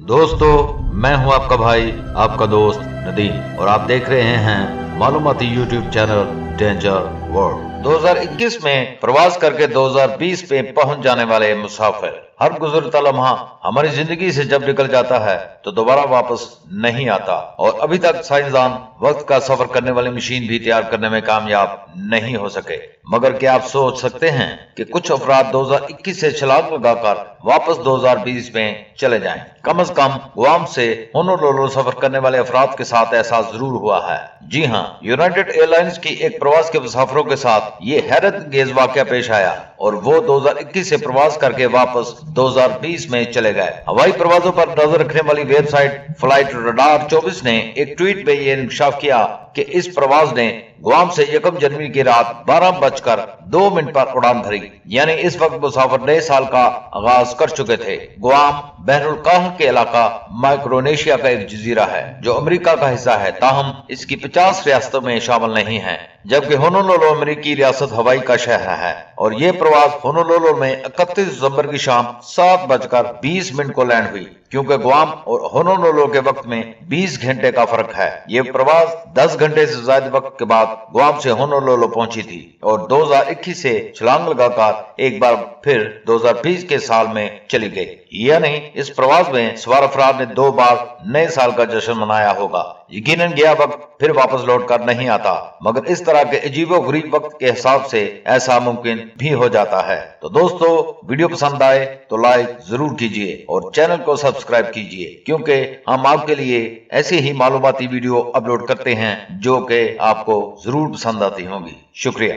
दोस्तों, मैं हूं आपका भाई, आपका दोस्त नदीम, और आप देख रहे हैं मालूमाती यूट्यूब चैनल डेंजर वर्ल्ड। 2021 में प्रवास करके 2020 में पहुंच जाने वाले मुसाफिर, हर गुजरता लम्हा हमारी जिंदगी से जब निकल जाता है तो दोबारा वापस नहीं आता, और अभी तक साइंसदान वक्त का सफर करने वाली मशीन भी तैयार करने में कामयाब नहीं हो सके। मगर क्या आप सोच सकते हैं कि कुछ अफराद 2021 से छलांग लगाकर वापस 2020 में चले जाएं? कम से कम गुआम से होनोलुलु सफर करने वाले अफराद के साथ ऐसा जरूर हुआ है। जी हां, यूनाइटेड एयरलाइंस की एक प्रवास के मुसाफिरों के साथ ये हैरतअंगेज वाकया पेश आया और वो 2021 से प्रवास करके वापस 2020 में चले गए। हवाई प्रवासों पर नजर रखने वाली वेबसाइट फ्लाइट रडार 24 ने एक ट्वीट में ये इंकशाफ किया कि इस प्रवास ने गुआम से 1 जनवरी की रात 12:02 पर उड़ान भरी, यानी इस वक्त मुसाफिर नए साल का आगाज कर चुके थे। गुआम बहरुल काह के इलाका माइक्रोनेशिया का एक जजीरा है जो अमेरिका का हिस्सा है, ताहम इसकी 50 रियासतों में शामिल नहीं है, जबकि होनोलुलु अमेरिकी रियासत हवाई का शहर है। और ये प्रवास होनोलुलु में 31 दिसंबर की शाम 7:20 को लैंड हुई, क्योंकि गुआम और होनोलुलु के वक्त में 20 घंटे का फर्क है। ये प्रवास 10 घंटे से ज्यादा वक्त के बाद गुआम से होनोलुलु पहुंची थी और 2021 से छलांग लगाकर एक बार फिर 2020 के साल में चली गई। यानी इस प्रवास में सवार अफराद ने 2 बार नए साल का जश्न मनाया होगा। यकीनन गया वक्त फिर वापस लौट कर नहीं आता, मगर इस तरह के अजीबोगरीब वक्त के हिसाब से ऐसा मुमकिन भी हो जाता है। तो दोस्तों, वीडियो पसंद आए तो लाइक जरूर कीजिए और चैनल को सब्सक्राइब कीजिए, क्योंकि हम आपके लिए ऐसे ही मालूमाती वीडियो अपलोड करते हैं जो कि आपको जरूर पसंद आती होंगी। शुक्रिया।